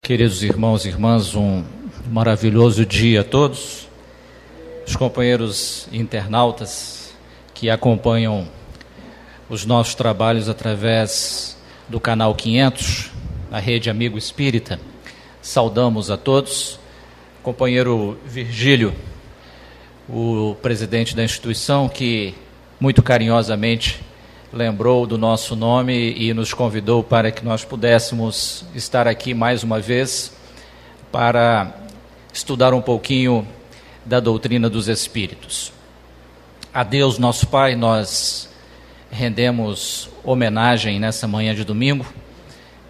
Queridos irmãos e irmãs, um maravilhoso dia a todos. Os companheiros internautas que acompanham os nossos trabalhos através do canal 500, a Rede Amigo Espírita, saudamos a todos. Companheiro Virgílio, o presidente da instituição, que muito carinhosamente lembrou do nosso nome e nos convidou para que nós pudéssemos estar aqui mais uma vez para estudar um pouquinho da doutrina dos Espíritos. A Deus, nosso Pai, nós rendemos homenagem nessa manhã de domingo,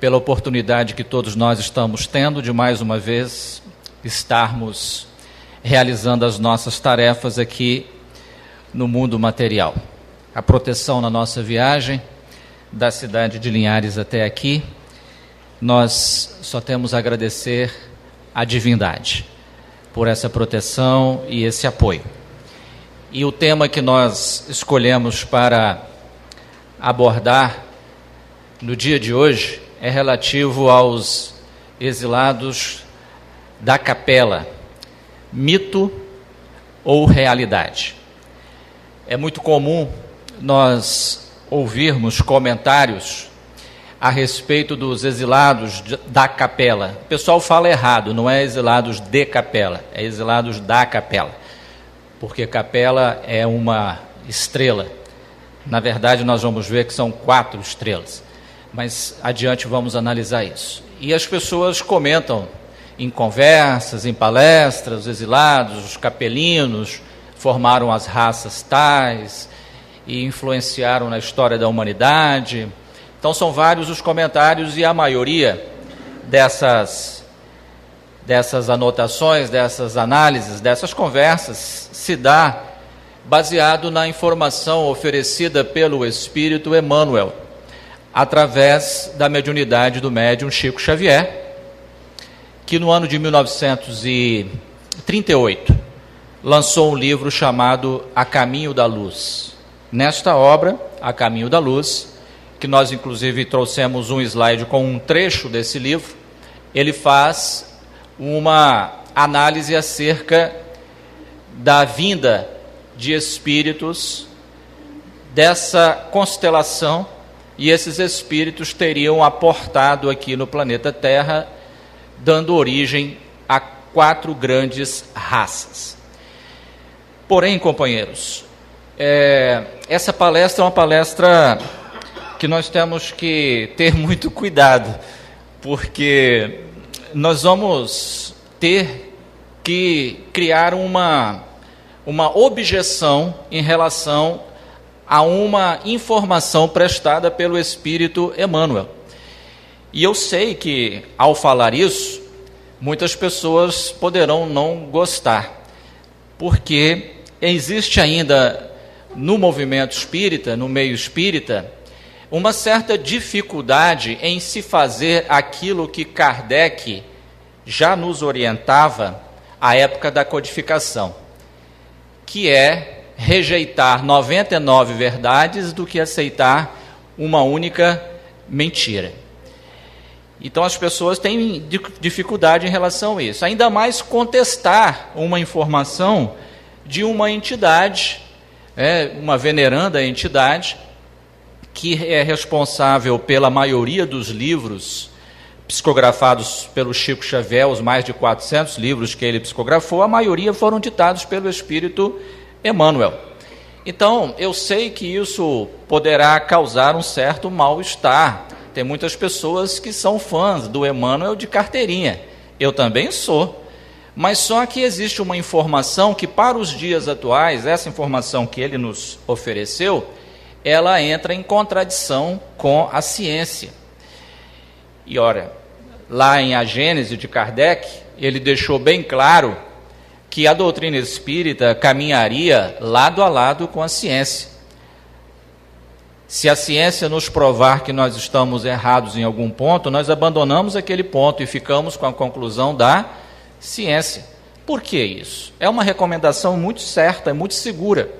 pela oportunidade que todos nós estamos tendo de mais uma vez estarmos realizando as nossas tarefas aqui no mundo material. A proteção na nossa viagem, da cidade de Linhares até aqui, nós só temos a agradecer à divindade por essa proteção e esse apoio. E o tema que nós escolhemos para abordar no dia de hoje é relativo aos exilados da capela, mito ou realidade. É muito comum nós ouvirmos comentários a respeito dos exilados da capela. O pessoal fala errado, não é exilados de capela, é exilados da capela, porque capela é uma estrela. Na verdade, nós vamos ver que são 4 estrelas, mas adiante vamos analisar isso. E as pessoas comentam em conversas, em palestras, os exilados, os capelinos, formaram as raças tais e influenciaram na história da humanidade. Então são vários os comentários e a maioria dessas anotações, dessas análises, dessas conversas se dá baseado na informação oferecida pelo Espírito Emmanuel, através da mediunidade do médium Chico Xavier, que no ano de 1938 lançou um livro chamado A Caminho da Luz. Nesta obra, A Caminho da Luz, que nós inclusive trouxemos um slide com um trecho desse livro, ele faz uma análise acerca da vinda de espíritos dessa constelação, e esses espíritos teriam aportado aqui no planeta Terra, dando origem a 4 grandes raças. Porém, companheiros, essa palestra é uma palestra que nós temos que ter muito cuidado, porque nós vamos ter que criar uma objeção em relação a uma informação prestada pelo Espírito Emmanuel. E eu sei que, ao falar isso, muitas pessoas poderão não gostar, porque existe ainda no movimento espírita, no meio espírita, uma certa dificuldade em se fazer aquilo que Kardec já nos orientava à época da codificação, que é rejeitar 99 verdades do que aceitar uma única mentira. Então as pessoas têm dificuldade em relação a isso, ainda mais contestar uma informação de uma entidade, uma veneranda entidade, que é responsável pela maioria dos livros psicografados pelo Chico Xavier, os mais de 400 livros que ele psicografou, a maioria foram ditados pelo Espírito Emmanuel. Então, eu sei que isso poderá causar um certo mal-estar. Tem muitas pessoas que são fãs do Emmanuel de carteirinha. Eu também sou. Mas só que existe uma informação que, para os dias atuais, essa informação que ele nos ofereceu, ela entra em contradição com a ciência. E ora, lá em A Gênese de Kardec, ele deixou bem claro que a doutrina espírita caminharia lado a lado com a ciência. Se a ciência nos provar que nós estamos errados em algum ponto, nós abandonamos aquele ponto e ficamos com a conclusão da ciência. Por que isso? É uma recomendação muito certa, muito segura,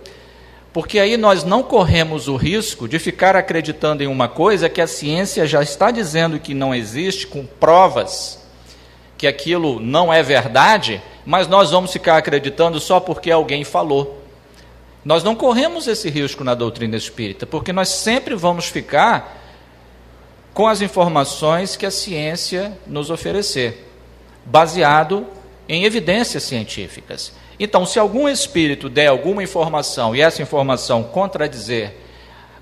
porque aí nós não corremos o risco de ficar acreditando em uma coisa que a ciência já está dizendo que não existe, com provas que aquilo não é verdade, mas nós vamos ficar acreditando só porque alguém falou. Nós não corremos esse risco na doutrina espírita, porque nós sempre vamos ficar com as informações que a ciência nos oferecer, baseado em evidências científicas. Então, se algum espírito der alguma informação e essa informação contradizer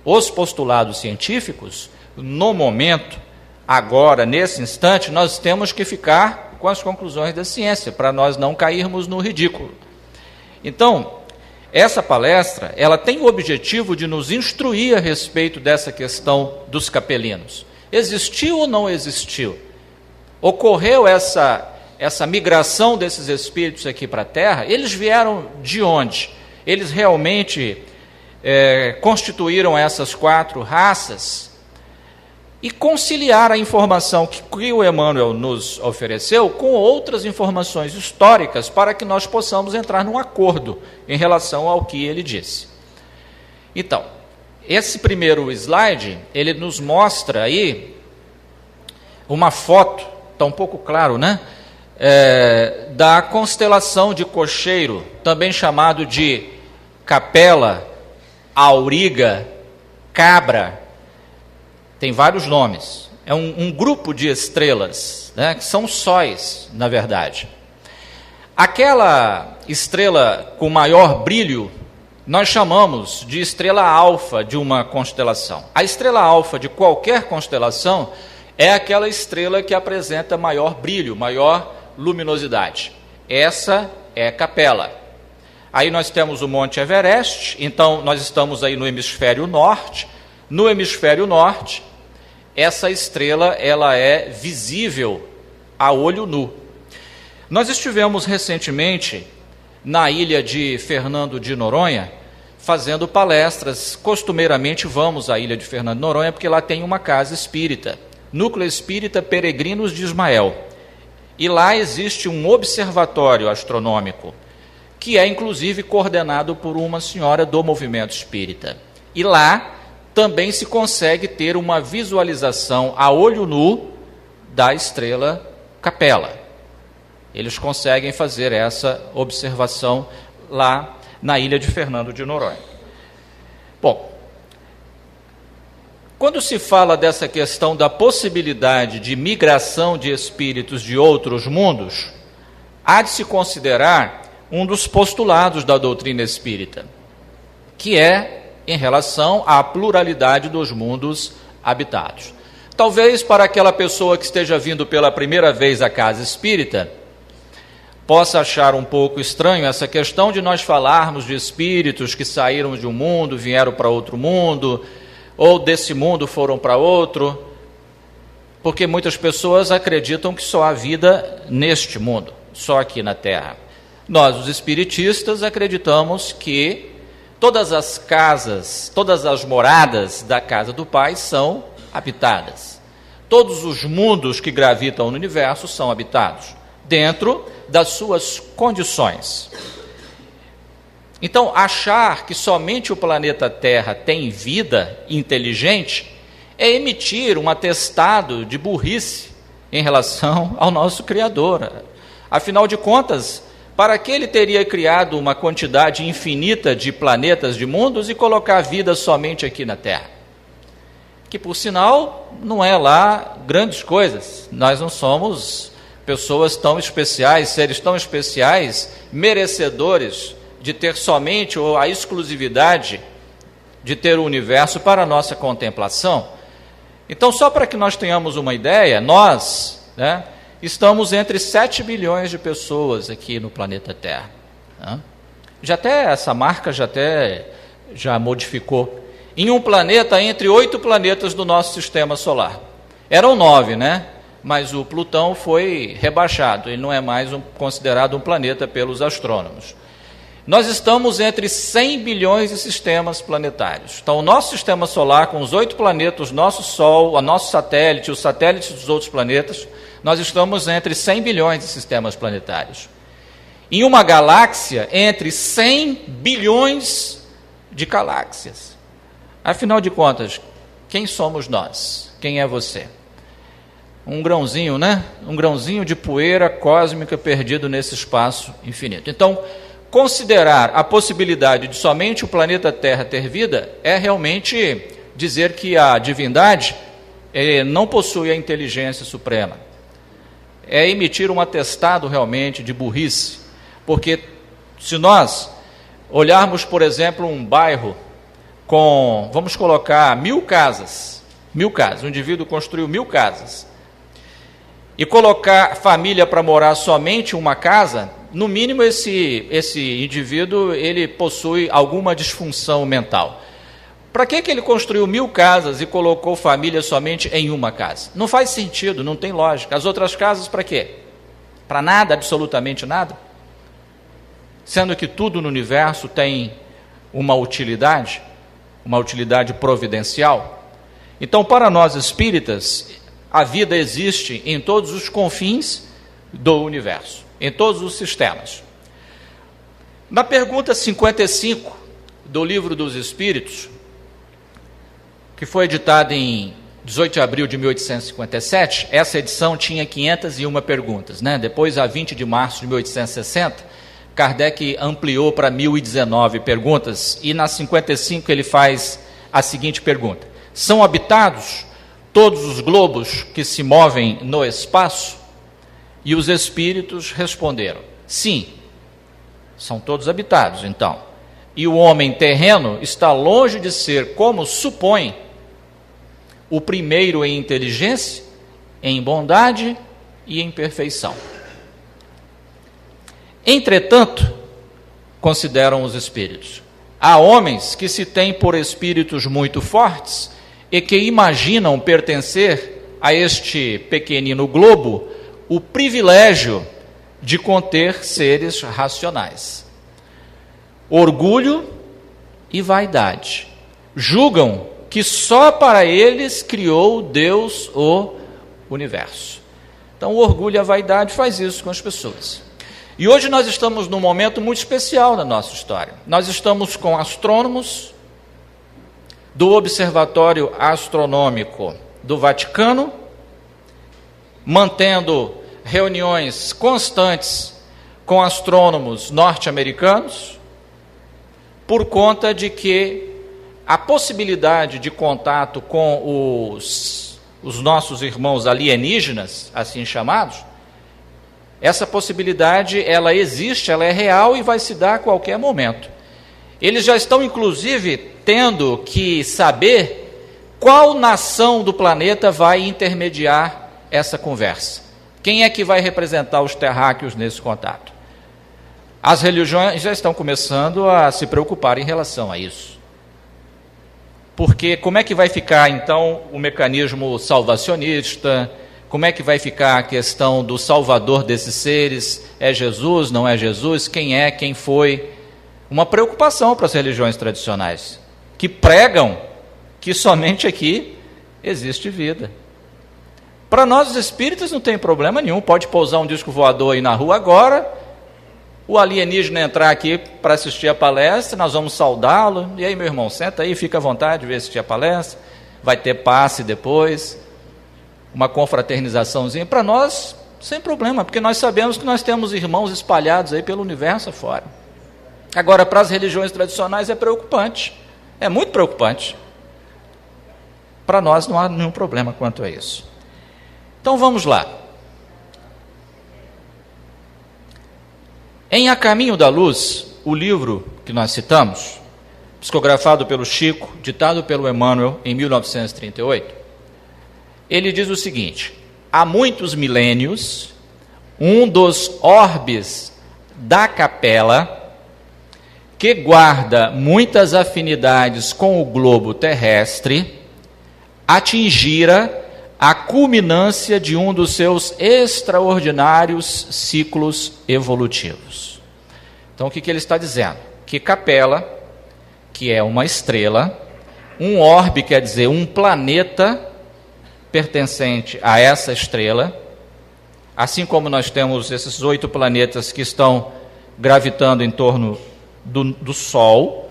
os postulados científicos, no momento, agora, nesse instante, nós temos que ficar com as conclusões da ciência, para nós não cairmos no ridículo. Então, essa palestra, ela tem o objetivo de nos instruir a respeito dessa questão dos capelinos. Existiu ou não existiu? Ocorreu essa migração desses espíritos aqui para a Terra? Eles vieram de onde? Eles realmente constituíram essas 4 raças? E conciliar a informação que o Emmanuel nos ofereceu com outras informações históricas para que nós possamos entrar num acordo em relação ao que ele disse. Então, esse primeiro slide, ele nos mostra aí uma foto, está um pouco claro, né? Da constelação de Cocheiro, também chamado de Capela, Auriga, Cabra, tem vários nomes. É um grupo de estrelas, né, que são sóis, na verdade. Aquela estrela com maior brilho, nós chamamos de estrela alfa de uma constelação. A estrela alfa de qualquer constelação é aquela estrela que apresenta maior brilho, maior luminosidade. Essa é Capela. Aí nós temos o Monte Everest, então nós estamos aí no hemisfério norte. No hemisfério norte, essa estrela ela é visível a olho nu. Nós estivemos recentemente na ilha de Fernando de Noronha, fazendo palestras. Costumeiramente vamos à ilha de Fernando de Noronha, porque lá tem uma casa espírita, Núcleo Espírita Peregrinos de Ismael. E lá existe um observatório astronômico, que é inclusive coordenado por uma senhora do movimento espírita. E lá também se consegue ter uma visualização a olho nu da estrela Capela. Eles conseguem fazer essa observação lá na ilha de Fernando de Noronha. Bom, quando se fala dessa questão da possibilidade de migração de espíritos de outros mundos, há de se considerar um dos postulados da doutrina espírita, que é em relação à pluralidade dos mundos habitados. Talvez para aquela pessoa que esteja vindo pela primeira vez à casa espírita, possa achar um pouco estranho essa questão de nós falarmos de espíritos que saíram de um mundo, vieram para outro mundo, ou desse mundo foram para outro, porque muitas pessoas acreditam que só há vida neste mundo, só aqui na Terra. Nós, os espiritistas, acreditamos que todas as casas, todas as moradas da casa do Pai são habitadas. Todos os mundos que gravitam no universo são habitados, dentro das suas condições. Então, achar que somente o planeta Terra tem vida inteligente é emitir um atestado de burrice em relação ao nosso Criador. Afinal de contas, para que ele teria criado uma quantidade infinita de planetas, de mundos, e colocar vida somente aqui na Terra? Que, por sinal, não é lá grandes coisas. Nós não somos pessoas tão especiais, seres tão especiais, merecedores de ter somente ou a exclusividade de ter o universo para a nossa contemplação. Então, só para que nós tenhamos uma ideia, nós, estamos entre 7 bilhões de pessoas aqui no planeta Terra. Já até essa marca já modificou. Em um planeta, entre 8 planetas do nosso sistema solar. Eram 9, mas o Plutão foi rebaixado, ele não é mais considerado um planeta pelos astrônomos. Nós estamos entre 100 bilhões de sistemas planetários. Então, o nosso sistema solar, com os 8 planetas, nosso Sol, o nosso satélite, os satélites dos outros planetas, nós estamos entre 100 bilhões de sistemas planetários. Em uma galáxia, entre 100 bilhões de galáxias. Afinal de contas, quem somos nós? Quem é você? um grãozinho, né? Um grãozinho de poeira cósmica perdido nesse espaço infinito. Então, considerar a possibilidade de somente o planeta Terra ter vida é realmente dizer que a divindade não possui a inteligência suprema. É emitir um atestado realmente de burrice, porque se nós olharmos, por exemplo, um bairro com, vamos colocar, 1000 casas, o indivíduo construiu 1000 casas, e colocar família para morar somente uma casa, no mínimo esse indivíduo ele possui alguma disfunção mental. Para que ele construiu 1000 casas e colocou família somente em uma casa? Não faz sentido, não tem lógica. As outras casas para quê? Para nada, absolutamente nada? Sendo que tudo no universo tem uma utilidade providencial. Então, para nós espíritas, a vida existe em todos os confins do universo, em todos os sistemas. Na pergunta 55 do Livro dos Espíritos, que foi editada em 18 de abril de 1857, essa edição tinha 501 perguntas, né? Depois, a 20 de março de 1860, Kardec ampliou para 1019 perguntas, e na 55 ele faz a seguinte pergunta: são habitados todos os globos que se movem no espaço? E os espíritos responderam: sim, são todos habitados, então. E o homem terreno está longe de ser, como supõe, o primeiro em inteligência, em bondade e em perfeição. Entretanto, consideram os espíritos, há homens que se têm por espíritos muito fortes e que imaginam pertencer a este pequenino globo o privilégio de conter seres racionais. Orgulho e vaidade. Julgam que só para eles criou Deus o universo. Então, o orgulho e a vaidade faz isso com as pessoas. E hoje nós estamos num momento muito especial na nossa história. Nós estamos com astrônomos do Observatório Astronômico do Vaticano, mantendo reuniões constantes com astrônomos norte-americanos, por conta de que a possibilidade de contato com os nossos irmãos alienígenas, assim chamados, essa possibilidade, ela existe, ela é real e vai se dar a qualquer momento. Eles já estão, inclusive, tendo que saber qual nação do planeta vai intermediar essa conversa. Quem é que vai representar os terráqueos nesse contato? As religiões já estão começando a se preocupar em relação a isso. Porque como é que vai ficar, então, o mecanismo salvacionista? Como é que vai ficar a questão do salvador desses seres? É Jesus, não é Jesus? Quem é, quem foi? Uma preocupação para as religiões tradicionais, que pregam que somente aqui existe vida. Para nós, os espíritas, não tem problema nenhum. Pode pousar um disco voador aí na rua agora, o alienígena entrar aqui para assistir a palestra, nós vamos saudá-lo. E aí, meu irmão, senta aí, fica à vontade de assistir a palestra. Vai ter passe depois, uma confraternizaçãozinha. Para nós, sem problema, porque nós sabemos que nós temos irmãos espalhados aí pelo universo afora. Agora, para as religiões tradicionais é preocupante, é muito preocupante. Para nós não há nenhum problema quanto a isso. Então vamos lá. Em A Caminho da Luz, o livro que nós citamos, psicografado pelo Chico, ditado pelo Emmanuel em 1938, ele diz o seguinte: há muitos milênios, um dos orbes da capela, que guarda muitas afinidades com o globo terrestre, atingira a culminância de um dos seus extraordinários ciclos evolutivos. Então, o que ele está dizendo? Que Capela, que é uma estrela, um orbe, quer dizer, um planeta pertencente a essa estrela, assim como nós temos esses 8 planetas que estão gravitando em torno do Sol,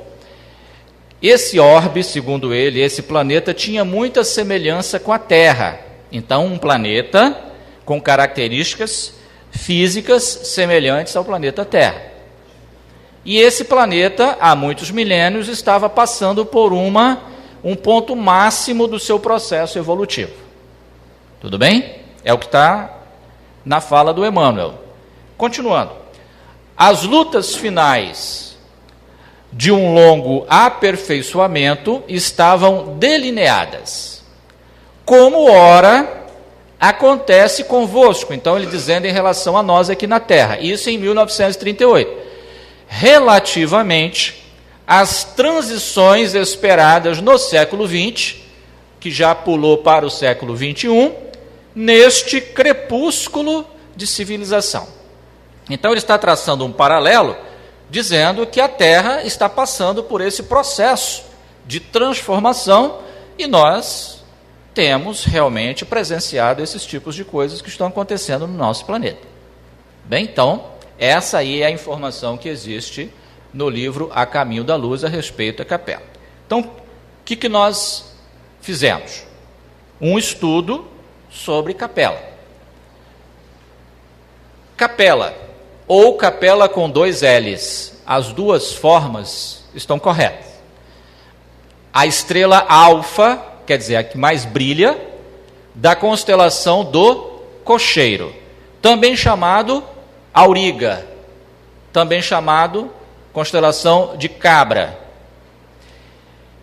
esse orbe, segundo ele, esse planeta, tinha muita semelhança com a Terra, Então, um planeta com características físicas semelhantes ao planeta Terra. E esse planeta, há muitos milênios, estava passando por um ponto máximo do seu processo evolutivo. Tudo bem? É o que está na fala do Emmanuel. Continuando. As lutas finais de um longo aperfeiçoamento estavam delineadas, como ora acontece convosco. Então, ele dizendo em relação a nós aqui na Terra, isso em 1938, relativamente às transições esperadas no século XX, que já pulou para o século XXI, neste crepúsculo de civilização. Então, ele está traçando um paralelo, dizendo que a Terra está passando por esse processo de transformação e nós temos realmente presenciado esses tipos de coisas que estão acontecendo no nosso planeta. Bem, então, essa aí é a informação que existe no livro A Caminho da Luz a respeito da Capela. Então, o que nós fizemos? Um estudo sobre Capela. Capela, ou capela com 2 L's, as duas formas estão corretas. A estrela alfa, quer dizer, a que mais brilha, da constelação do Cocheiro, também chamado Auriga, também chamado constelação de Cabra.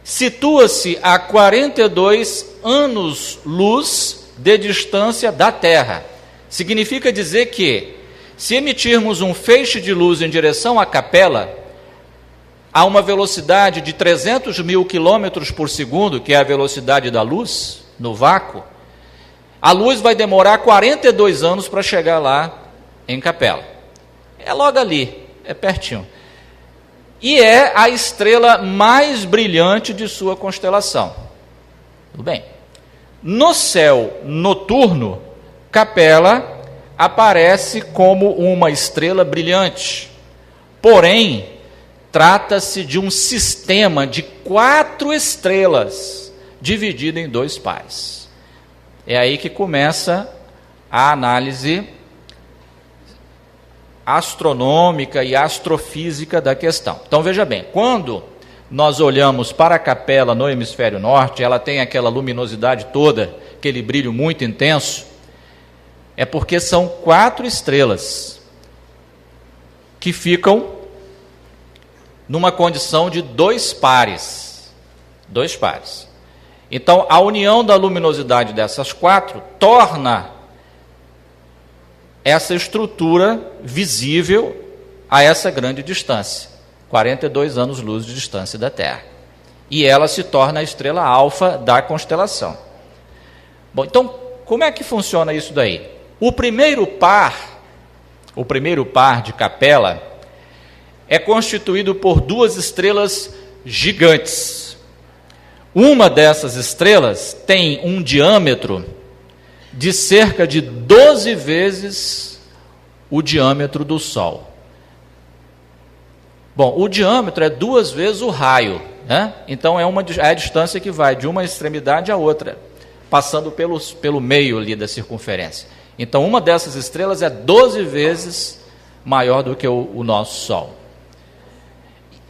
Situa-se a 42 anos-luz de distância da Terra. Significa dizer que, se emitirmos um feixe de luz em direção à Capela, a uma velocidade de 300 mil quilômetros por segundo, que é a velocidade da luz, no vácuo, a luz vai demorar 42 anos para chegar lá em Capela. É logo ali, é pertinho. E é a estrela mais brilhante de sua constelação. Tudo bem. No céu noturno, Capela aparece como uma estrela brilhante. Porém, trata-se de um sistema de 4 estrelas, dividido em 2 pares. É aí que começa a análise astronômica e astrofísica da questão. Então, veja bem, quando nós olhamos para a Capela no hemisfério norte, ela tem aquela luminosidade toda, aquele brilho muito intenso, é porque são 4 estrelas que ficam numa condição de 2 pares. 2 pares. Então, a união da luminosidade dessas 4 torna essa estrutura visível a essa grande distância, 42 anos-luz de distância da Terra. E ela se torna a estrela alfa da constelação. Bom, então, como é que funciona isso daí? O primeiro par de Capela é constituído por 2 estrelas gigantes. Uma dessas estrelas tem um diâmetro de cerca de 12 vezes o diâmetro do Sol. Bom, o diâmetro é 2 vezes o raio, né? Então é a distância que vai de uma extremidade à outra, passando pelo meio ali da circunferência. Então uma dessas estrelas é 12 vezes maior do que o nosso Sol.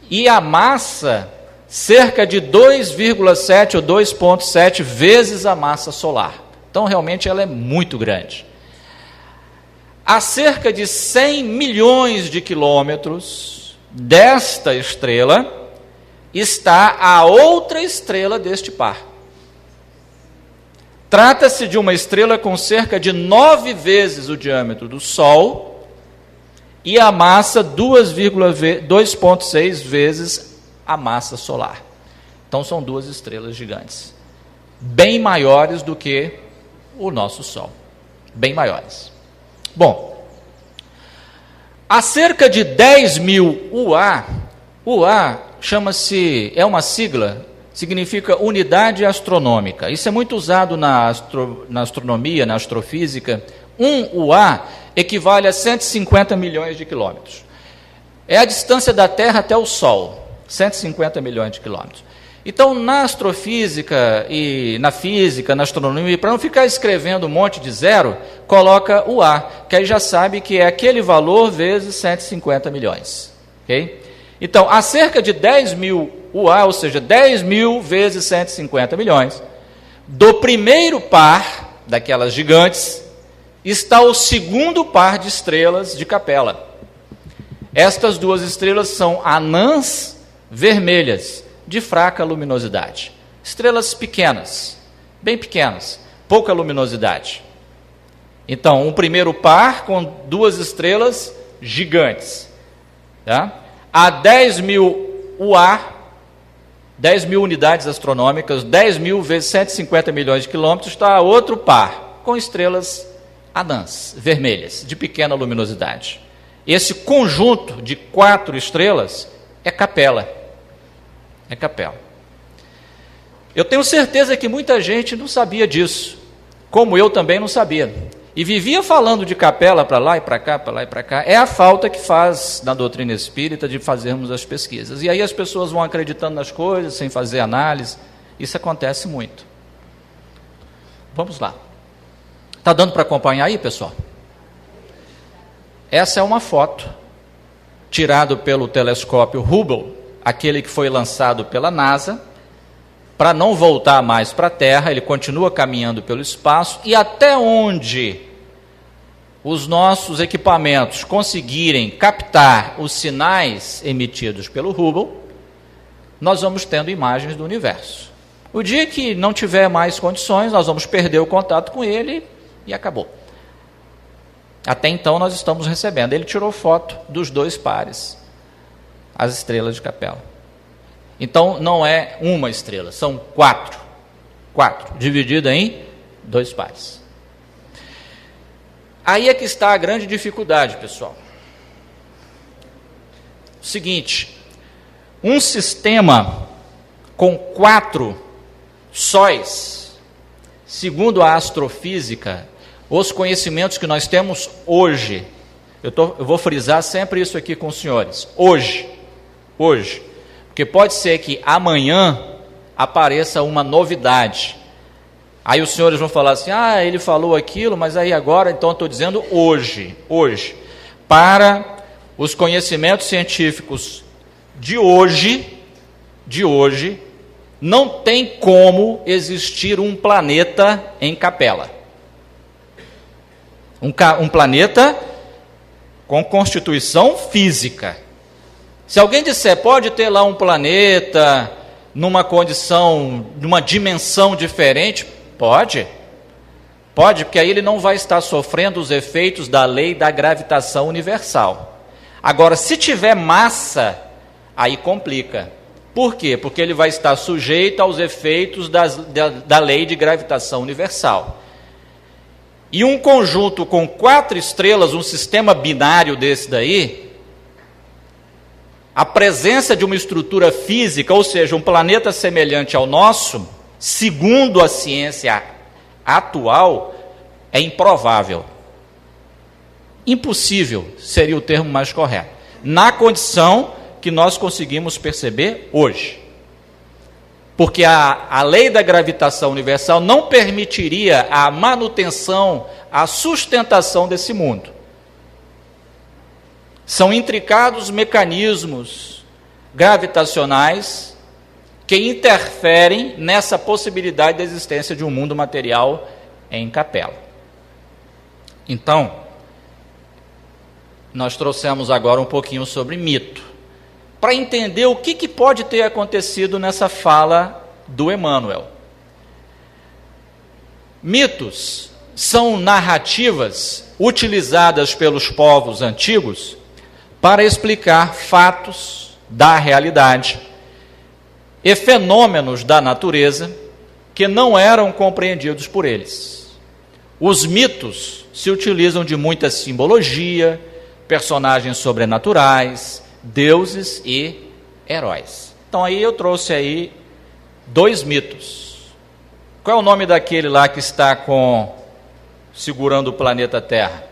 E a massa, cerca de 2,7 ou 2,7 vezes a massa solar. Então, realmente, ela é muito grande. A cerca de 100 milhões de quilômetros desta estrela está a outra estrela deste par. Trata-se de uma estrela com cerca de 9 vezes o diâmetro do Sol e a massa 2,6 vezes a massa solar. Então, são 2 estrelas gigantes, bem maiores do que o nosso Sol, bem maiores. Bom, a cerca de 10 mil UA chama-se, é uma sigla, significa unidade astronômica. Isso é muito usado na astronomia, na astrofísica. 1 UA equivale a 150 milhões de quilômetros. É a distância da Terra até o Sol, 150 milhões de quilômetros. Então, na astrofísica e na física, na astronomia, para não ficar escrevendo um monte de zero, coloca o A, que aí já sabe que é aquele valor vezes 150 milhões. Okay? Então, há cerca de 10 mil UA, ou seja, 10 mil vezes 150 milhões, do primeiro par daquelas gigantes, está o segundo par de estrelas de Capela. Estas duas estrelas são anãs vermelhas, de fraca luminosidade. Estrelas pequenas, bem pequenas, pouca luminosidade. Então, um primeiro par com duas estrelas gigantes. Tá? A 10 mil UA, 10 mil unidades astronômicas, 10 mil vezes 150 milhões de quilômetros, está outro par, com estrelas anãs, vermelhas, de pequena luminosidade. Esse conjunto de 4 estrelas é Capela. É Capela. Eu tenho certeza que muita gente não sabia disso, como eu também não sabia. E vivia falando de Capela para lá e para cá, para lá e para cá. É a falta que faz na doutrina espírita de fazermos as pesquisas. E aí as pessoas vão acreditando nas coisas, sem fazer análise. Isso acontece muito. Vamos lá. Está dando para acompanhar aí, pessoal? Essa é uma foto tirada pelo telescópio Hubble, aquele que foi lançado pela NASA, para não voltar mais para a Terra. Ele continua caminhando pelo espaço, e até onde os nossos equipamentos conseguirem captar os sinais emitidos pelo Hubble, nós vamos tendo imagens do universo. O dia que não tiver mais condições, nós vamos perder o contato com ele e acabou. Até então nós estamos recebendo. Ele tirou foto dos 2 pares, as estrelas de Capela. Então não é uma estrela, são 4. 4, dividida em 2 pares. Aí é que está a grande dificuldade, pessoal. O seguinte, um sistema com 4 sóis, segundo a astrofísica, os conhecimentos que nós temos hoje, eu vou frisar sempre isso aqui com os senhores, hoje, porque pode ser que amanhã apareça uma novidade, aí os senhores vão falar assim, ele falou aquilo, mas aí agora, então eu estou dizendo hoje, para os conhecimentos científicos de hoje, não tem como existir um planeta em Capela. Um planeta com constituição física. Se alguém disser, pode ter lá um planeta numa condição, numa dimensão diferente, pode, porque aí ele não vai estar sofrendo os efeitos da lei da gravitação universal. Agora, se tiver massa, aí complica. Por quê? Porque ele vai estar sujeito aos efeitos da lei de gravitação universal. E um conjunto com 4 estrelas, um sistema binário desse daí, a presença de uma estrutura física, ou seja, um planeta semelhante ao nosso, segundo a ciência atual, é improvável. Impossível seria o termo mais correto, na condição que nós conseguimos perceber hoje. Porque a lei da gravitação universal não permitiria a manutenção, a sustentação desse mundo. São intricados mecanismos gravitacionais que interferem nessa possibilidade da existência de um mundo material em Capela. Então, nós trouxemos agora um pouquinho sobre mito, para entender o que pode ter acontecido nessa fala do Emmanuel. Mitos são narrativas utilizadas pelos povos antigos para explicar fatos da realidade e fenômenos da natureza que não eram compreendidos por eles. Os mitos se utilizam de muita simbologia, personagens sobrenaturais, deuses e heróis. Então aí eu trouxe aí 2 mitos. Qual é o nome daquele lá que está segurando o planeta Terra?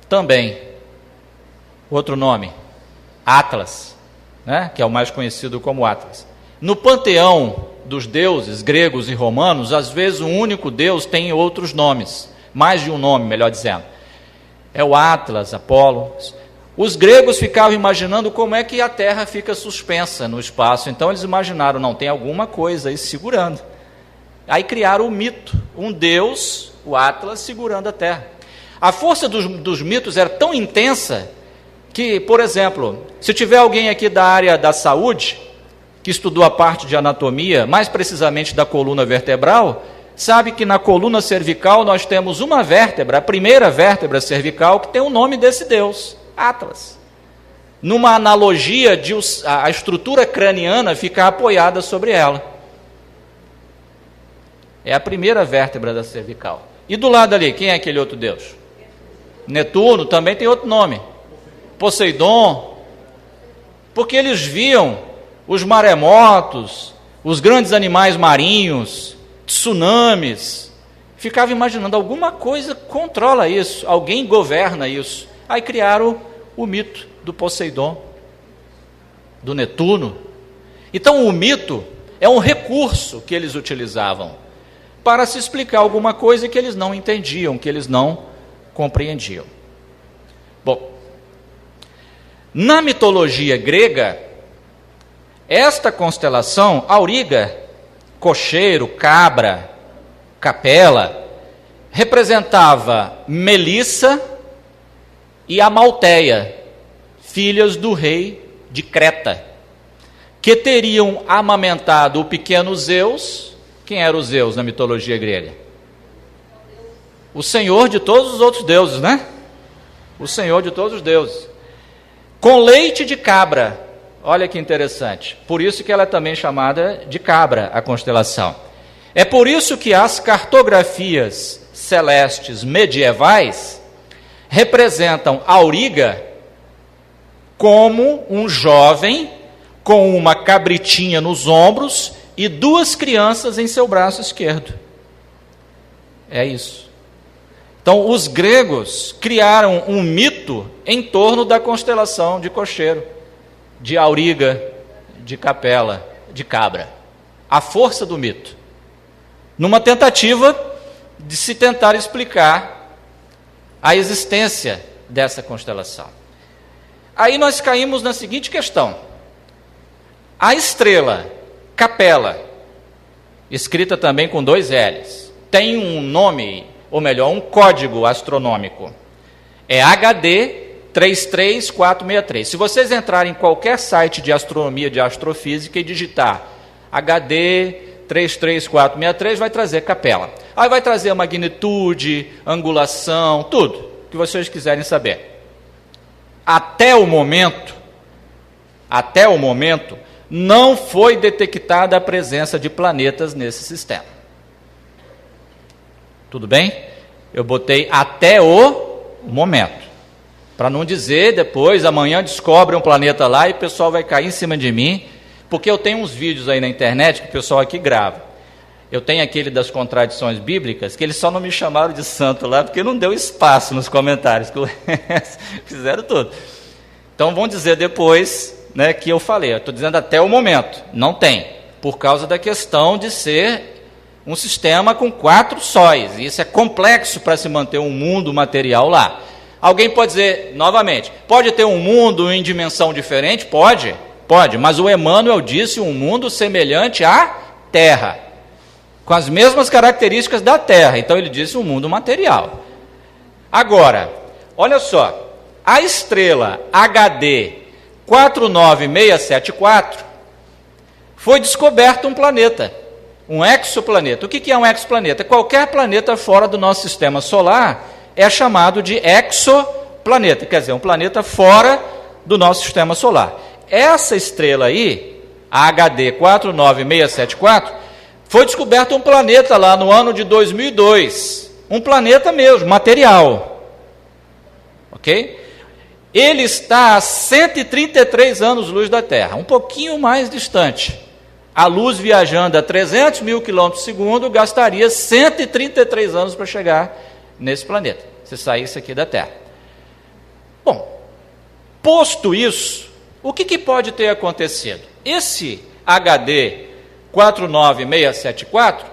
Também. Outro nome, Atlas, né? Que é o mais conhecido como Atlas. No panteão dos deuses gregos e romanos, às vezes um único deus tem outros nomes, mais de um nome, melhor dizendo. É o Atlas, Apolo. Os gregos ficavam imaginando como é que a Terra fica suspensa no espaço. Então eles imaginaram, não, tem alguma coisa aí segurando. Aí criaram o mito, um deus, o Atlas, segurando a Terra. A força dos mitos era tão intensa que, por exemplo, se tiver alguém aqui da área da saúde, que estudou a parte de anatomia, mais precisamente da coluna vertebral, sabe que na coluna cervical nós temos uma vértebra, a primeira vértebra cervical, que tem o nome desse deus, Atlas. Numa analogia de a estrutura craniana ficar apoiada sobre ela. É a primeira vértebra da cervical. E do lado ali, quem é aquele outro deus? Netuno, também tem outro nome. Poseidon. Porque eles viam os maremotos, os grandes animais marinhos, tsunamis. Ficava imaginando, alguma coisa controla isso, alguém governa isso. Aí criaram o mito do Poseidon, do Netuno. Então o mito é um recurso que eles utilizavam para se explicar alguma coisa que eles não entendiam, que eles não compreendiam. Bom, na mitologia grega, esta constelação, Auriga, cocheiro, cabra, capela, representava Melissa e Amalteia, filhas do rei de Creta, que teriam amamentado o pequeno Zeus. Quem era o Zeus na mitologia grega? O senhor de todos os outros deuses, né? O senhor de todos os deuses. Com leite de cabra. Olha que interessante. Por isso que ela é também chamada de cabra, a constelação. É por isso que as cartografias celestes medievais representam Auriga como um jovem com uma cabritinha nos ombros e duas crianças em seu braço esquerdo. É isso. Então, os gregos criaram um mito em torno da constelação de cocheiro, de Auriga, de capela, de cabra. A força do mito. Numa tentativa de se tentar explicar a existência dessa constelação. Aí nós caímos na seguinte questão. A estrela Capela, escrita também com 2 L's, tem um nome, ou melhor, um código astronômico. É HD 33463. Se vocês entrarem em qualquer site de astronomia, de astrofísica e digitar HD 33463, vai trazer Capela. Aí vai trazer a magnitude, angulação, tudo que vocês quiserem saber. Até o momento, não foi detectada a presença de planetas nesse sistema. Tudo bem? Eu botei até o momento. Para não dizer depois, amanhã descobre um planeta lá e o pessoal vai cair em cima de mim, porque eu tenho uns vídeos aí na internet que o pessoal aqui grava. Eu tenho aquele das contradições bíblicas, que eles só não me chamaram de santo lá, porque não deu espaço nos comentários, que fizeram tudo. Então vão dizer depois, né, que eu falei, eu estou dizendo até o momento, não tem, por causa da questão de ser um sistema com 4 sóis, e isso é complexo para se manter um mundo material lá. Alguém pode dizer, novamente, pode ter um mundo em dimensão diferente? Pode, mas o Emmanuel disse um mundo semelhante à Terra, com as mesmas características da Terra, então ele disse um mundo material. Agora, olha só, a estrela HD 49674 foi descoberto um planeta, um exoplaneta. O que é um exoplaneta? Qualquer planeta fora do nosso sistema solar é chamado de exoplaneta, quer dizer, um planeta fora do nosso sistema solar. Essa estrela aí, a HD 49674, foi descoberto um planeta lá no ano de 2002, um planeta mesmo, material, ok? Ele está a 133 anos-luz da Terra, um pouquinho mais distante. A luz viajando a 300 mil quilômetros por segundo gastaria 133 anos para chegar nesse planeta, se saísse aqui da Terra. Bom, posto isso, o que pode ter acontecido? Esse HD 49674,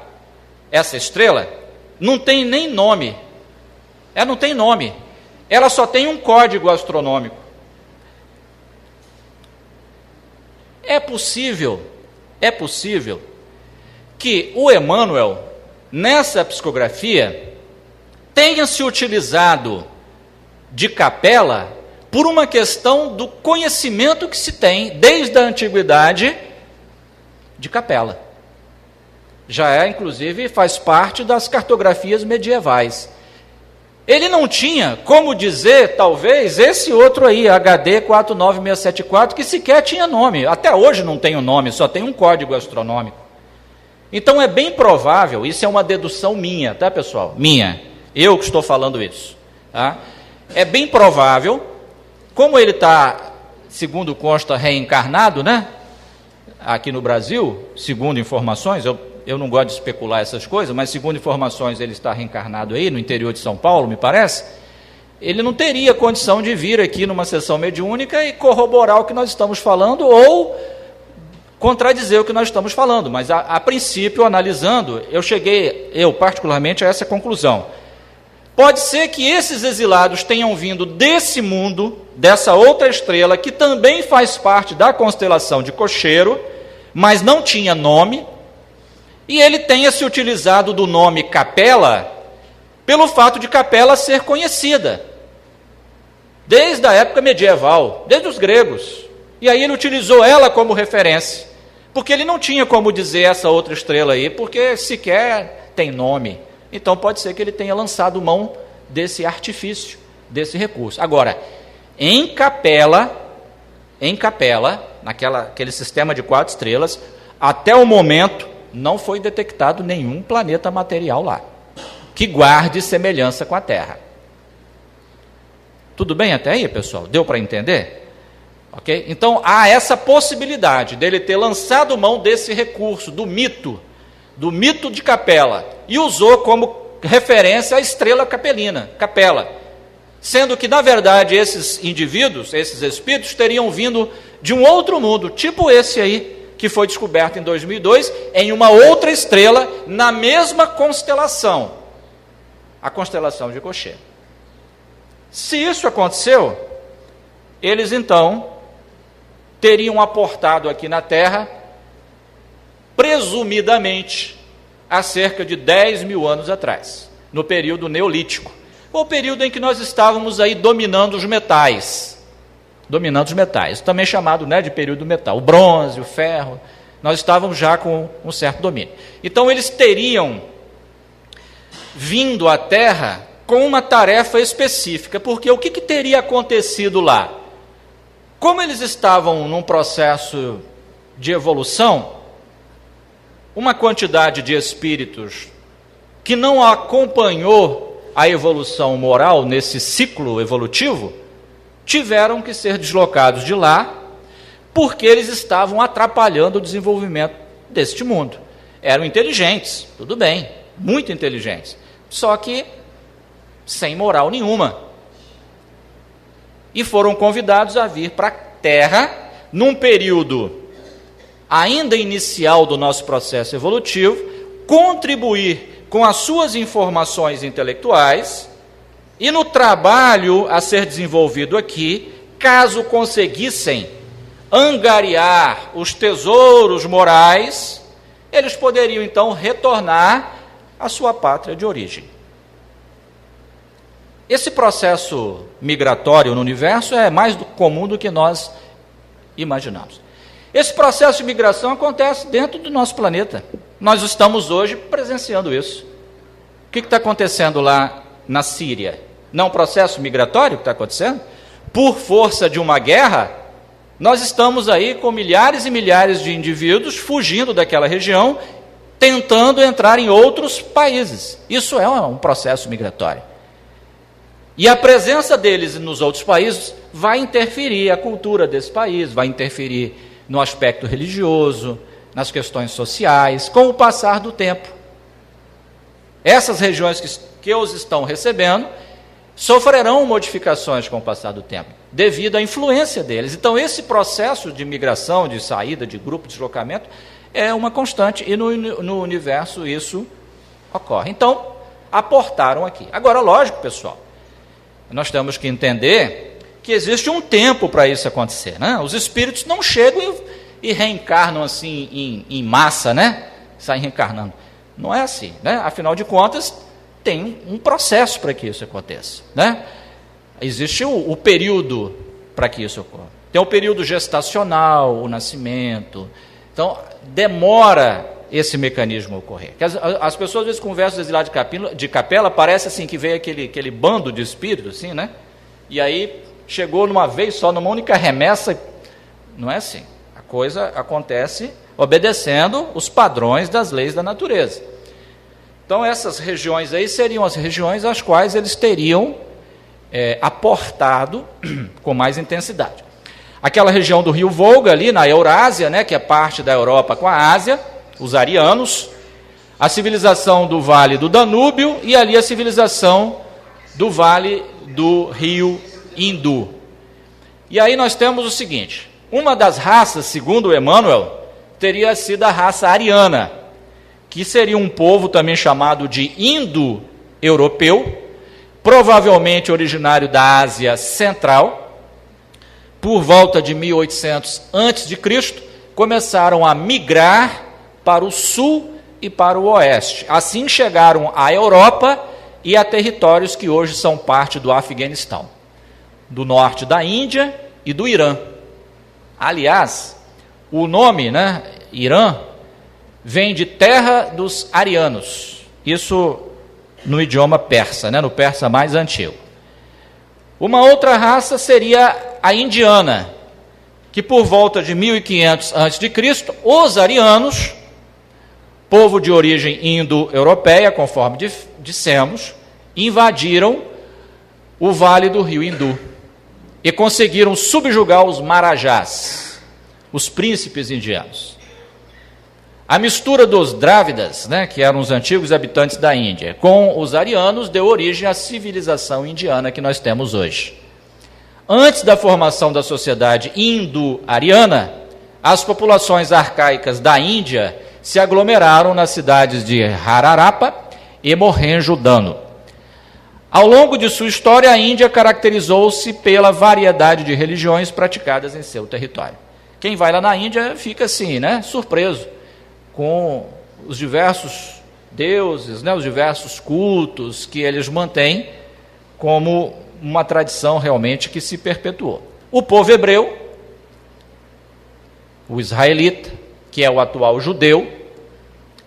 essa estrela, não tem nem nome. Ela não tem nome. Ela só tem um código astronômico. É possível que o Emmanuel, nessa psicografia, tenha se utilizado de Capela por uma questão do conhecimento que se tem desde a antiguidade de Capela. Já inclusive, faz parte das cartografias medievais. Ele não tinha como dizer, talvez, esse outro aí, HD 49674, que sequer tinha nome. Até hoje não tem um nome, só tem um código astronômico. Então é bem provável, isso é uma dedução minha, tá, pessoal? Minha, eu que estou falando isso. Tá? É bem provável, como ele está, segundo consta, reencarnado, né? Aqui no Brasil, segundo informações, eu não gosto de especular essas coisas, mas segundo informações ele está reencarnado aí, no interior de São Paulo, me parece. Ele não teria condição de vir aqui numa sessão mediúnica e corroborar o que nós estamos falando ou contradizer o que nós estamos falando. Mas, a princípio, analisando, eu particularmente, a essa conclusão. Pode ser que esses exilados tenham vindo desse mundo, dessa outra estrela, que também faz parte da constelação de Cocheiro, mas não tinha nome, e ele tenha se utilizado do nome Capela, pelo fato de Capela ser conhecida, desde a época medieval, desde os gregos. E aí ele utilizou ela como referência, porque ele não tinha como dizer essa outra estrela aí, porque sequer tem nome. Então pode ser que ele tenha lançado mão desse artifício, desse recurso. Agora, em Capela, naquele sistema de 4 estrelas, até o momento, não foi detectado nenhum planeta material lá, que guarde semelhança com a Terra. Tudo bem até aí, pessoal? Deu para entender? Ok? Então, há essa possibilidade dele ter lançado mão desse recurso, do mito de Capela, e usou como referência a estrela capelina, Capela, sendo que, na verdade, esses indivíduos, esses espíritos, teriam vindo de um outro mundo, tipo esse aí, que foi descoberto em 2002, em uma outra estrela, na mesma constelação, a constelação de Cocheiro. Se isso aconteceu, eles então teriam aportado aqui na Terra, presumidamente, há cerca de 10 mil anos atrás, no período neolítico, o período em que nós estávamos aí dominando os metais, também chamado, né, de período do metal, o bronze, o ferro, nós estávamos já com um certo domínio. Então eles teriam vindo à Terra com uma tarefa específica, porque o que teria acontecido lá? Como eles estavam num processo de evolução, uma quantidade de espíritos que não acompanhou a evolução moral nesse ciclo evolutivo, tiveram que ser deslocados de lá, porque eles estavam atrapalhando o desenvolvimento deste mundo. Eram inteligentes, tudo bem, muito inteligentes, só que sem moral nenhuma. E foram convidados a vir para a Terra, num período ainda inicial do nosso processo evolutivo, contribuir com as suas informações intelectuais, e no trabalho a ser desenvolvido aqui, caso conseguissem angariar os tesouros morais, eles poderiam então retornar à sua pátria de origem. Esse processo migratório no universo é mais comum do que nós imaginamos. Esse processo de migração acontece dentro do nosso planeta. Nós estamos hoje presenciando isso. O que está acontecendo lá na Síria? Não é um processo migratório que está acontecendo? Por força de uma guerra, nós estamos aí com milhares e milhares de indivíduos fugindo daquela região, tentando entrar em outros países. Isso é um processo migratório. E a presença deles nos outros países vai interferir a cultura desse país, vai interferir no aspecto religioso, nas questões sociais, com o passar do tempo. Essas regiões que os estão recebendo sofrerão modificações com o passar do tempo, devido à influência deles. Então, esse processo de migração, de saída, de grupo, de deslocamento, é uma constante, e no universo isso ocorre. Então, aportaram aqui. Agora, lógico, pessoal, nós temos que entender que existe um tempo para isso acontecer, né? Os espíritos não chegam e reencarnam assim em massa, né? Saem reencarnando. Não é assim, né? Afinal de contas, tem um processo para que isso aconteça, né? Existe o período para que isso ocorra. Tem o período gestacional, o nascimento. Então, demora esse mecanismo ocorrer. As pessoas às vezes conversam lá de capela, parece assim que veio aquele bando de espíritos, assim, né? E aí chegou numa vez só, numa única remessa. Não é assim. A coisa acontece obedecendo os padrões das leis da natureza. Então, essas regiões aí seriam as regiões às quais eles teriam aportado com mais intensidade. Aquela região do rio Volga, ali na Eurásia, né, que é parte da Europa com a Ásia, os arianos, a civilização do Vale do Danúbio e ali a civilização do Vale do Rio Hindu. E aí nós temos o seguinte: uma das raças, segundo Emmanuel, teria sido a raça ariana, que seria um povo também chamado de indo-europeu, provavelmente originário da Ásia Central. Por volta de 1800 a.C., começaram a migrar para o sul e para o oeste. Assim chegaram à Europa e a territórios que hoje são parte do Afeganistão, do norte da Índia e do Irã. Aliás, o nome, né, Irã, vem de terra dos arianos. Isso no idioma persa, né, no persa mais antigo. Uma outra raça seria a indiana, que por volta de 1500 a.C., os arianos, povo de origem indo-europeia, conforme dissemos, invadiram o vale do rio Hindu e conseguiram subjugar os marajás, os príncipes indianos. A mistura dos drávidas, né, que eram os antigos habitantes da Índia, com os arianos, deu origem à civilização indiana que nós temos hoje. Antes da formação da sociedade indo-ariana, as populações arcaicas da Índia se aglomeraram nas cidades de Harappa e Mohenjo-Dano. Ao longo de sua história, a Índia caracterizou-se pela variedade de religiões praticadas em seu território. Quem vai lá na Índia fica assim, né, surpreso com os diversos deuses, né, os diversos cultos que eles mantêm como uma tradição realmente que se perpetuou. O povo hebreu, o israelita, que é o atual judeu,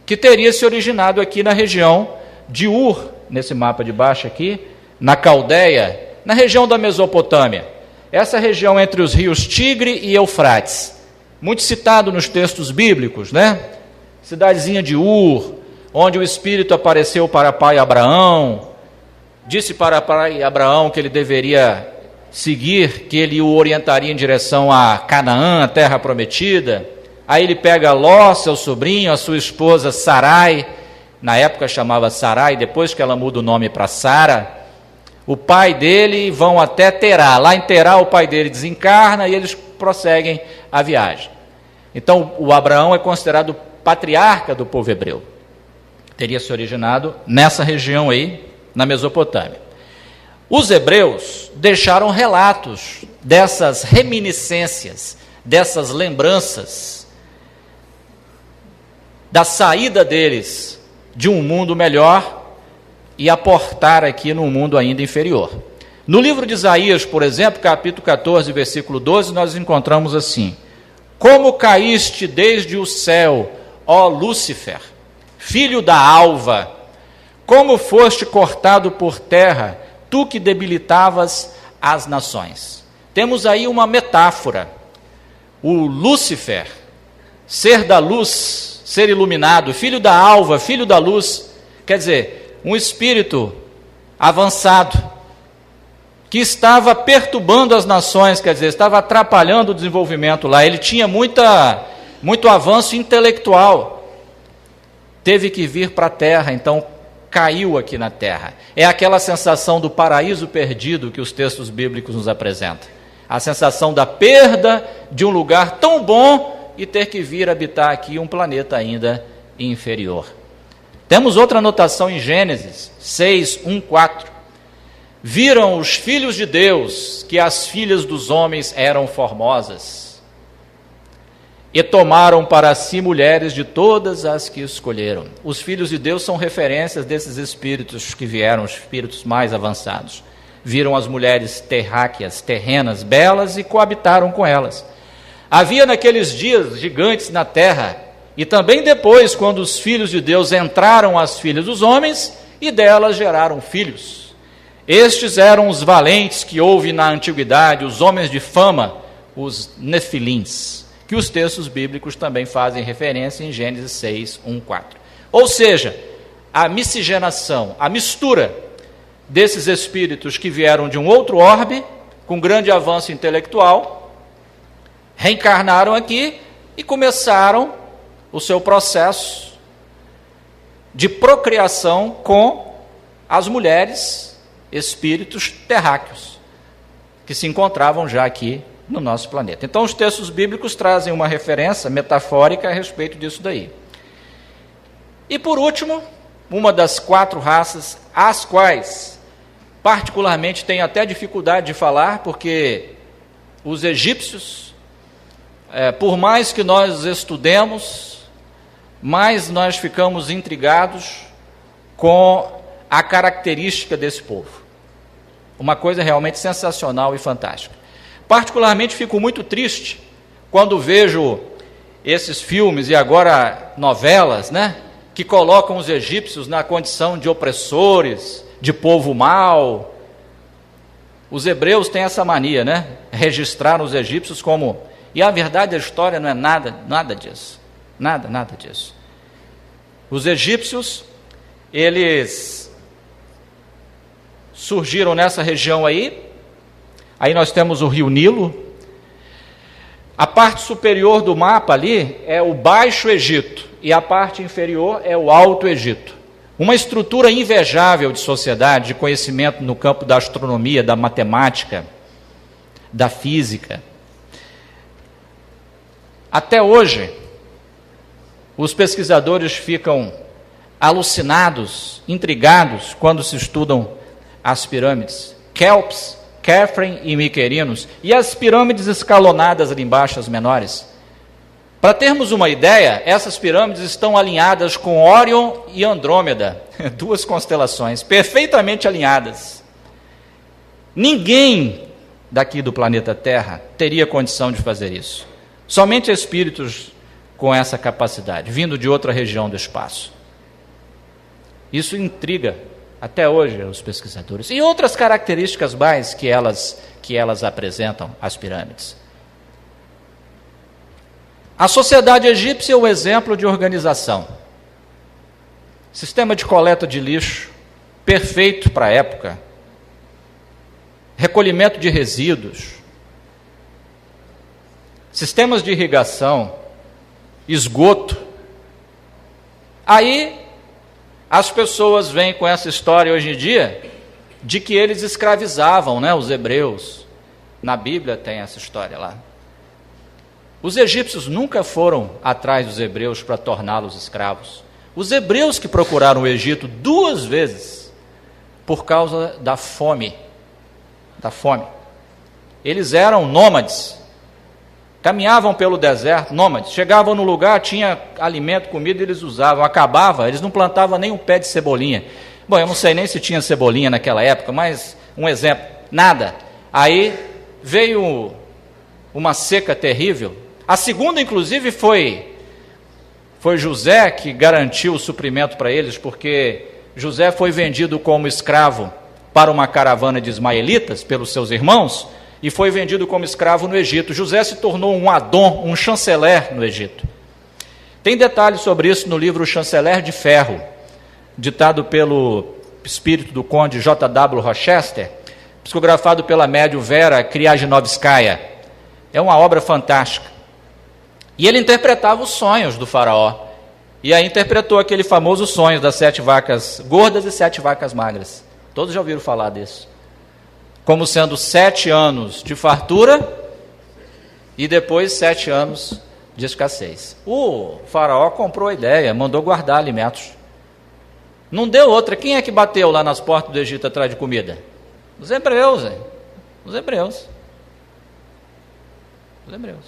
que teria se originado aqui na região de Ur, nesse mapa de baixo aqui, na Caldeia, na região da Mesopotâmia. Essa região entre os rios Tigre e Eufrates, muito citado nos textos bíblicos, né? Cidadezinha de Ur, onde o Espírito apareceu para pai Abraão, disse para pai Abraão que ele deveria seguir, que ele o orientaria em direção a Canaã, a terra prometida. Aí ele pega Ló, seu sobrinho, a sua esposa Sarai, na época chamava Sarai, depois que ela muda o nome para Sara, o pai dele, vão até Terá. Lá em Terá o pai dele desencarna e eles prosseguem a viagem. Então o Abraão é considerado patriarca do povo hebreu. Teria se originado nessa região aí, na Mesopotâmia. Os hebreus deixaram relatos dessas reminiscências, dessas lembranças, da saída deles de um mundo melhor e aportar aqui num mundo ainda inferior. No livro de Isaías, por exemplo, capítulo 14, versículo 12, nós encontramos assim: como caíste desde o céu, ó Lúcifer, filho da alva, como foste cortado por terra, tu que debilitavas as nações. Temos aí uma metáfora. O Lúcifer, ser da luz, ser iluminado, filho da alva, filho da luz, quer dizer, um espírito avançado, que estava perturbando as nações, quer dizer, estava atrapalhando o desenvolvimento lá. Ele tinha muito avanço intelectual, teve que vir para a terra, então caiu aqui na terra. É aquela sensação do paraíso perdido que os textos bíblicos nos apresentam. A sensação da perda de um lugar tão bom e ter que vir habitar aqui um planeta ainda inferior. Temos outra anotação em Gênesis 6, 1, 4. Viram os filhos de Deus que as filhas dos homens eram formosas, e tomaram para si mulheres de todas as que escolheram. Os filhos de Deus são referências desses espíritos que vieram, os espíritos mais avançados. Viram as mulheres terráqueas, terrenas, belas, e coabitaram com elas. Havia naqueles dias gigantes na terra, e também depois, quando os filhos de Deus entraram às filhas dos homens, e delas geraram filhos. Estes eram os valentes que houve na antiguidade, os homens de fama, os nefilins, que os textos bíblicos também fazem referência em Gênesis 6, 1, 4. Ou seja, a miscigenação, a mistura desses espíritos que vieram de um outro orbe, com grande avanço intelectual, reencarnaram aqui e começaram o seu processo de procriação com as mulheres, espíritos terráqueos, que se encontravam já aqui no nosso planeta. Então, os textos bíblicos trazem uma referência metafórica a respeito disso daí. E, por último, uma das 4 raças, as quais, particularmente, tenho até dificuldade de falar, porque os egípcios, por mais que nós estudemos, mais nós ficamos intrigados com a característica desse povo. Uma coisa realmente sensacional e fantástica. Particularmente fico muito triste quando vejo esses filmes e agora novelas, que colocam os egípcios na condição de opressores, de povo mau. Os hebreus têm essa mania, registrar os egípcios como... E a verdade da história não é nada disso. Nada disso. Os egípcios, eles surgiram nessa região aí nós temos o rio Nilo. A parte superior do mapa ali é o Baixo Egito, e a parte inferior é o Alto Egito. Uma estrutura invejável de sociedade, de conhecimento no campo da astronomia, da matemática, da física. Até hoje, os pesquisadores ficam alucinados, intrigados, quando se estudam as pirâmides. Kelps, Khafre e Miquerinos, e as pirâmides escalonadas ali embaixo, as menores. Para termos uma ideia, essas pirâmides estão alinhadas com Órion e Andrômeda, 2 constelações, perfeitamente alinhadas. Ninguém daqui do planeta Terra teria condição de fazer isso. Somente espíritos com essa capacidade, vindo de outra região do espaço. Isso intriga até hoje os pesquisadores. E outras características mais que elas apresentam, as pirâmides. A sociedade egípcia é um exemplo de organização. Sistema de coleta de lixo, perfeito para a época. Recolhimento de resíduos. Sistemas de irrigação, esgoto. Aí as pessoas vêm com essa história hoje em dia de que eles escravizavam, os hebreus. Na Bíblia tem essa história lá. Os egípcios nunca foram atrás dos hebreus para torná-los escravos. Os hebreus que procuraram o Egito 2 vezes por causa da fome. Eles eram nômades. Caminhavam pelo deserto, nômades, chegavam no lugar, tinha alimento, comida, eles usavam, acabava, eles não plantavam nem um pé de cebolinha. Bom, eu não sei nem se tinha cebolinha naquela época, mas um exemplo, nada. Aí veio uma seca terrível. A segunda, inclusive, foi José que garantiu o suprimento para eles, porque José foi vendido como escravo para uma caravana de ismaelitas pelos seus irmãos, e foi vendido como escravo no Egito. José se tornou um Adon, um chanceler no Egito. Tem detalhes sobre isso no livro Chanceler de Ferro, ditado pelo espírito do conde J.W. Rochester, psicografado pela médium Vera Kriajinovskaya. É uma obra fantástica. E ele interpretava os sonhos do faraó. E aí interpretou aquele famoso sonho das 7 vacas gordas e 7 vacas magras. Todos já ouviram falar disso. Como sendo 7 anos de fartura e depois 7 anos de escassez. O faraó comprou a ideia, mandou guardar alimentos. Não deu outra. Quem é que bateu lá nas portas do Egito atrás de comida? Os hebreus, hein? Os hebreus. Os hebreus.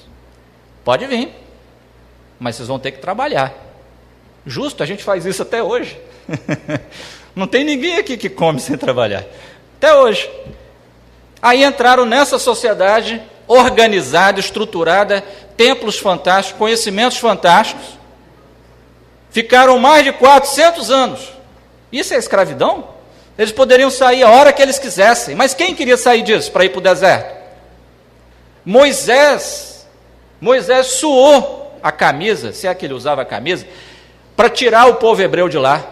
Pode vir, mas vocês vão ter que trabalhar. Justo, a gente faz isso até hoje. Não tem ninguém aqui que come sem trabalhar. Até hoje. Aí entraram nessa sociedade organizada, estruturada, templos fantásticos, conhecimentos fantásticos. Ficaram mais de 400 anos. Isso é escravidão? Eles poderiam sair a hora que eles quisessem. Mas quem queria sair disso para ir para o deserto? Moisés suou a camisa, se é que ele usava a camisa, para tirar o povo hebreu de lá.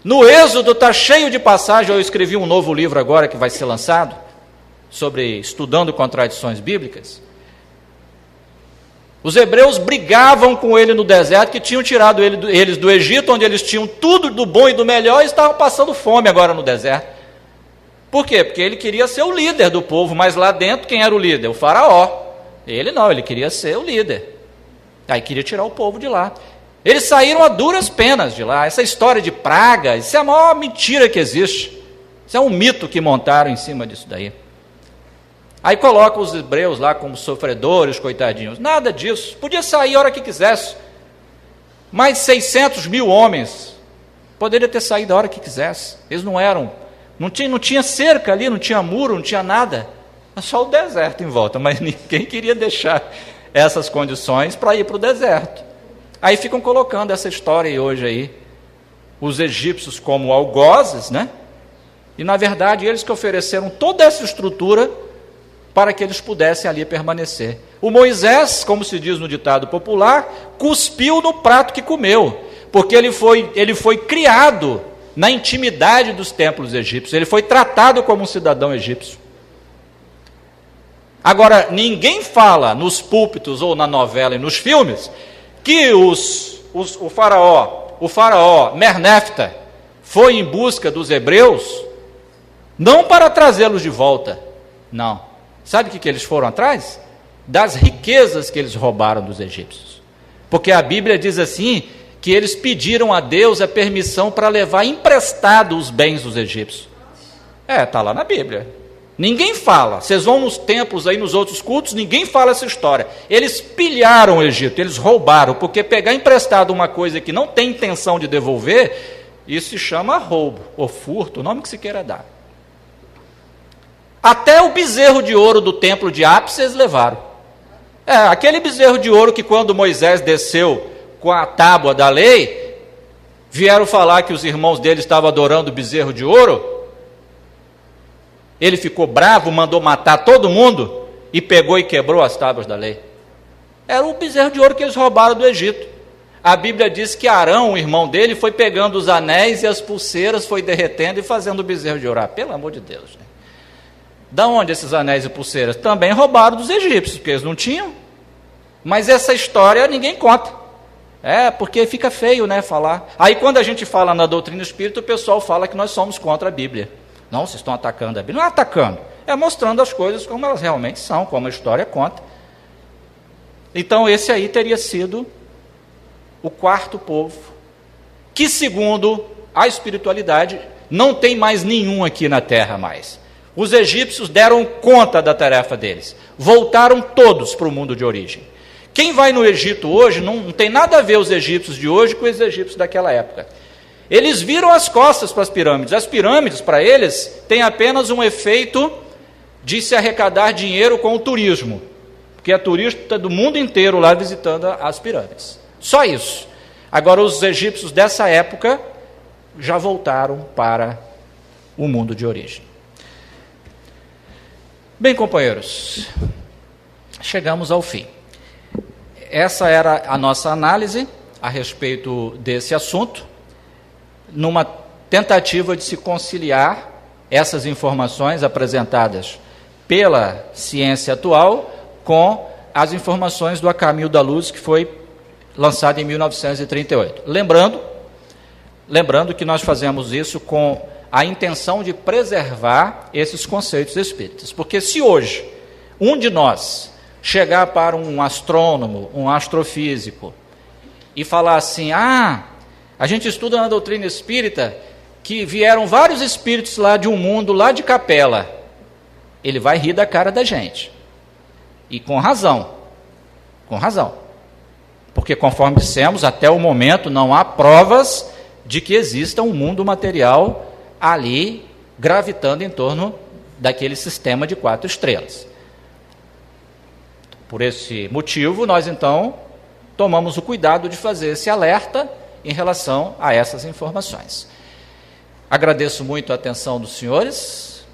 No Êxodo está cheio de passagens. Eu escrevi um novo livro agora que vai ser lançado, sobre estudando contradições bíblicas. Os hebreus brigavam com ele no deserto, que tinham tirado eles do Egito, onde eles tinham tudo do bom e do melhor, e estavam passando fome agora no deserto. Por quê? Porque ele queria ser o líder do povo, mas lá dentro quem era o líder? O faraó. Ele não, ele queria ser o líder. Aí queria tirar o povo de lá. Eles saíram a duras penas de lá. Essa história de praga, isso é a maior mentira que existe. Isso é um mito que montaram em cima disso daí. Aí colocam os hebreus lá como sofredores, coitadinhos. Nada disso. Podia sair a hora que quisesse. Mais de 600 mil homens. Poderia ter saído a hora que quisesse. Eles não eram... Não tinha cerca ali, não tinha muro, não tinha nada. Só o deserto em volta. Mas ninguém queria deixar essas condições para ir para o deserto. Aí ficam colocando essa história aí hoje aí. Os egípcios como algozes, né? E na verdade eles que ofereceram toda essa estrutura para que eles pudessem ali permanecer. O Moisés, como se diz no ditado popular, cuspiu no prato que comeu, porque ele foi criado na intimidade dos templos egípcios, ele foi tratado como um cidadão egípcio. Agora, ninguém fala nos púlpitos ou na novela e nos filmes que o faraó Mernefta foi em busca dos hebreus, não para trazê-los de volta, não. Sabe o que eles foram atrás? Das riquezas que eles roubaram dos egípcios. Porque a Bíblia diz assim, que eles pediram a Deus a permissão para levar emprestado os bens dos egípcios. Está lá na Bíblia. Ninguém fala. Vocês vão nos templos aí, nos outros cultos, ninguém fala essa história. Eles pilharam o Egito, eles roubaram, porque pegar emprestado uma coisa que não tem intenção de devolver, isso se chama roubo, ou furto, o nome que se queira dar. Até o bezerro de ouro do templo de Ápis eles levaram. Aquele bezerro de ouro que quando Moisés desceu com a tábua da lei, vieram falar que os irmãos dele estavam adorando o bezerro de ouro, ele ficou bravo, mandou matar todo mundo, e pegou e quebrou as tábuas da lei. Era o bezerro de ouro que eles roubaram do Egito. A Bíblia diz que Arão, o irmão dele, foi pegando os anéis e as pulseiras, foi derretendo e fazendo o bezerro de ouro. Pelo amor de Deus, né? Da onde esses anéis e pulseiras? Também roubaram dos egípcios, porque eles não tinham. Mas essa história ninguém conta. Porque fica feio, né, falar. Aí quando a gente fala na doutrina espírita, o pessoal fala que nós somos contra a Bíblia. Não, vocês estão atacando a Bíblia. Não é atacando, é mostrando as coisas como elas realmente são, como a história conta. Então esse aí teria sido o quarto povo, que segundo a espiritualidade, não tem mais nenhum aqui na terra mais. Os egípcios deram conta da tarefa deles. Voltaram todos para o mundo de origem. Quem vai no Egito hoje, não tem nada a ver os egípcios de hoje com os egípcios daquela época. Eles viram as costas para as pirâmides. As pirâmides, para eles, têm apenas um efeito de se arrecadar dinheiro com o turismo. Porque é turista do mundo inteiro lá visitando as pirâmides. Só isso. Agora, os egípcios dessa época já voltaram para o mundo de origem. Bem, companheiros, chegamos ao fim. Essa era a nossa análise a respeito desse assunto, numa tentativa de se conciliar essas informações apresentadas pela ciência atual com as informações do A Caminho da Luz, que foi lançado em 1938. Lembrando que nós fazemos isso com a intenção de preservar esses conceitos espíritas. Porque se hoje um de nós chegar para um astrônomo, um astrofísico, e falar assim, a gente estuda na doutrina espírita que vieram vários espíritos lá de um mundo, lá de Capela, ele vai rir da cara da gente. E com razão. Porque conforme dissemos, até o momento não há provas de que exista um mundo material ali gravitando em torno daquele sistema de 4 estrelas. Por esse motivo, nós então tomamos o cuidado de fazer esse alerta em relação a essas informações. Agradeço muito a atenção dos senhores,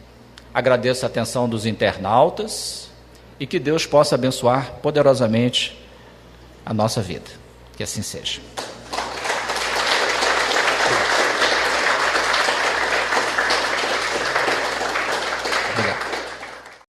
agradeço a atenção dos internautas e que Deus possa abençoar poderosamente a nossa vida. Que assim seja.